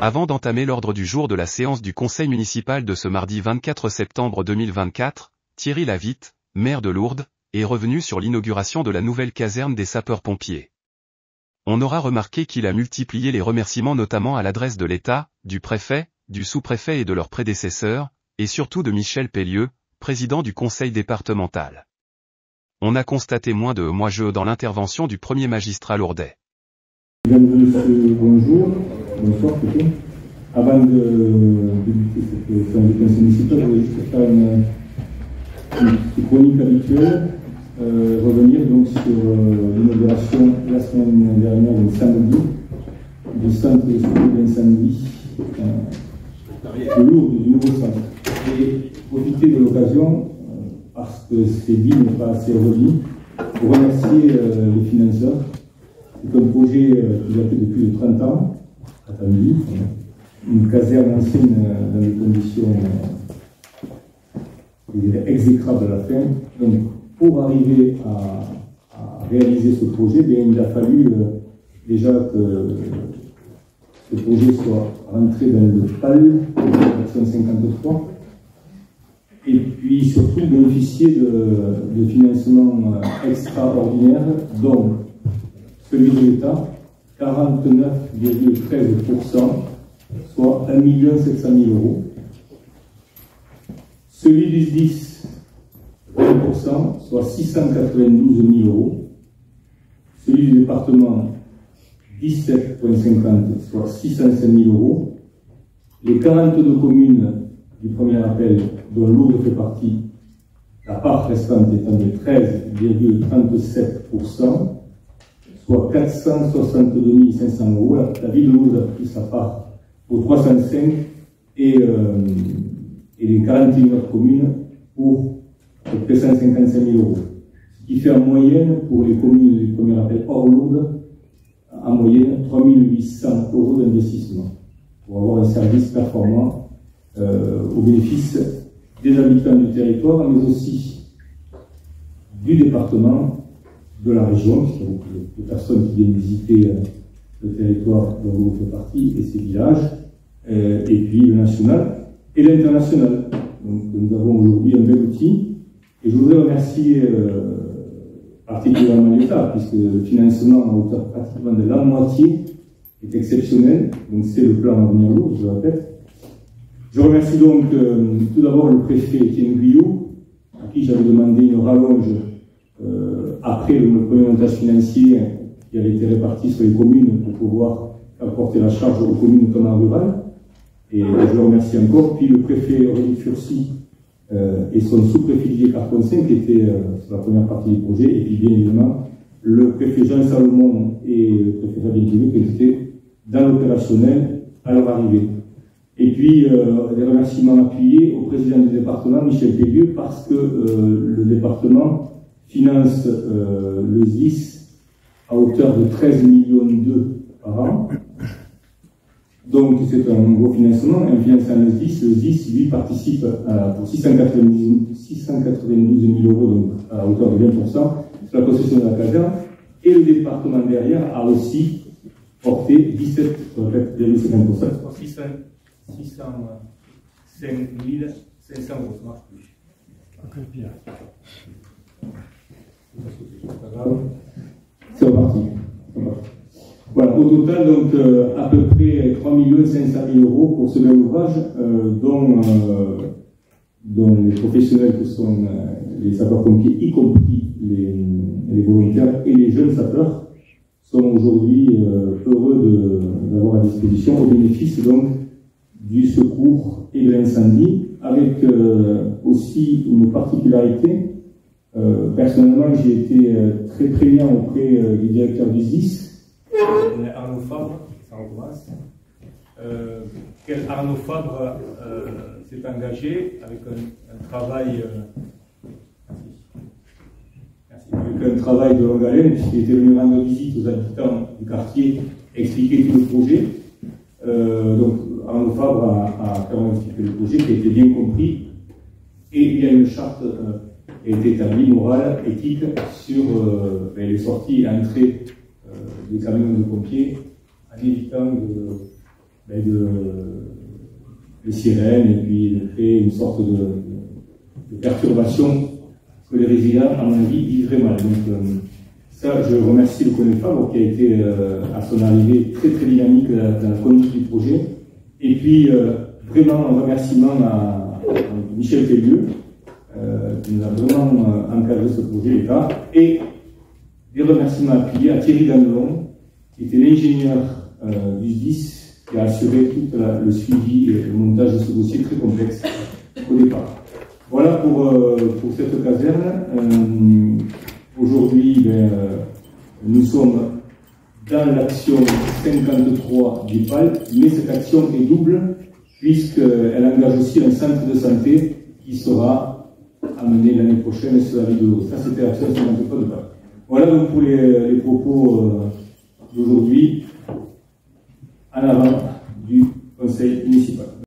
Avant d'entamer l'ordre du jour de la séance du conseil municipal de ce mardi 24 septembre 2024, Thierry Lavitte, maire de Lourdes, est revenu sur l'inauguration de la nouvelle caserne des sapeurs-pompiers. On aura remarqué qu'il a multiplié les remerciements notamment à l'adresse de l'État, du préfet, du sous-préfet et de leurs prédécesseurs, et surtout de Michel Pellieu, président du conseil départemental. On a constaté moins de moi-je dans l'intervention du premier magistrat lourdais. Mesdames et messieurs, bonjour. Bonsoir plutôt. Avant de débuter cette séance du conseil municipal, je voudrais juste faire une petite chronique habituelle, revenir donc sur l'inauguration la semaine dernière, le samedi, du centre de secours d'incendie de Lourdes, du nouveau centre. Et profiter de l'occasion, parce que c'est dit, mais pas assez redit, pour remercier les financeurs. C'est un projet qui a fait depuis plus de 30 ans, attendu, une caserne ancienne dans des conditions exécrables à la fin. Donc, pour arriver à réaliser ce projet, bien, il a fallu déjà que ce projet soit rentré dans le PAL, l'action 53, et puis surtout bénéficier de financements extraordinaires, dont celui de l'État, 49,13%, soit 1 700 000 euros. Celui du SDIS, 20%, soit 692 000 euros. Celui du département, 17,50, soit 605 000 euros. Les 42 communes du premier appel, dont Lourdes fait partie, la part restante étant de 13,37%, soit 462 500 euros. La ville de Lourdes a pris sa part pour 305 et les 41 autres communes pour 155 000 euros. Ce qui fait en moyenne, pour les communes du premier appel hors Lourdes, en moyenne 3 800 euros d'investissement pour avoir un service performant au bénéfice des habitants du territoire, mais aussi du département, de la région, puisqu'il y a beaucoup de personnes qui viennent visiter le territoire dont vous faites partie et ses villages, et puis le national et l'international. Donc nous avons aujourd'hui un bel outil, et je voudrais remercier particulièrement l'État, puisque le financement à hauteur pratiquement de la moitié est exceptionnel, donc c'est le plan Avenir Lourdes, je le répète. Je remercie donc tout d'abord le préfet Étienne Guyot, à qui j'avais demandé une rallonge après le premier montage financier qui avait été réparti sur les communes pour pouvoir apporter la charge aux communes comme en rural. Et je le remercie encore. Puis le préfet Aurélie Furcy et son sous-préfet Didier Carponcin qui étaient sur la première partie du projet. Et puis bien évidemment le préfet Jean Salomon et le préfet Fabien Guillaume qui étaient dans l'opérationnel à leur arrivée. Et puis des remerciements appuyés au président du département, Michel Pellieu, parce que le département finance le SDIS à hauteur de 13,2 millions par an. Donc c'est un gros financement, un financement le SDIS lui participe pour 692 000 euros, donc à hauteur de 20%, sur la construction de la caserne, et le département derrière a aussi porté 17,50%. 605 500 euros, ça marche plus. C'est reparti. Voilà, au total, donc, à peu près 3 500 000 euros pour ce même ouvrage, dont les professionnels que sont les sapeurs-pompiers, y compris les volontaires et les jeunes sapeurs, sont aujourd'hui heureux d'avoir à disposition au bénéfice donc du secours et de l'incendie, avec aussi une particularité. Personnellement, j'ai été très prégnant auprès du directeur du SDIS, Arnaud Fabre, ça recommence. Arnaud Fabre s'est engagé avec un travail de longue haleine, puisqu'il était venu rendre visite aux habitants du quartier, expliquer tout le projet. Donc Arnaud Fabre a clairement expliqué le projet, qui a été bien compris, et il y a une charte est établie, morale, éthique, sur les sorties et entrées des camions de pompiers, en évitant de sirènes et puis de créer une sorte de perturbation que les résidents, à mon avis, vivraient mal. Donc, ça, je remercie le CONEFAB qui a été, à son arrivée, très très dynamique dans la conduite du projet. Et puis, vraiment un remerciement à Michel Pellieu, qui nous a vraiment encadré ce projet l'État, et des remerciements appuyés à Thierry Danelon, qui était l'ingénieur du SDIS, qui a assuré tout le suivi et le montage de ce dossier très complexe au départ. Voilà pour cette caserne. Aujourd'hui, nous sommes dans l'action 53 du PAL, mais cette action est double, puisqu'elle engage aussi un centre de santé qui sera amené l'année prochaine sur la ville de l'eau. Ça, c'était l'action 53 du PAL. Voilà donc pour les propos d'aujourd'hui, en avant du conseil municipal.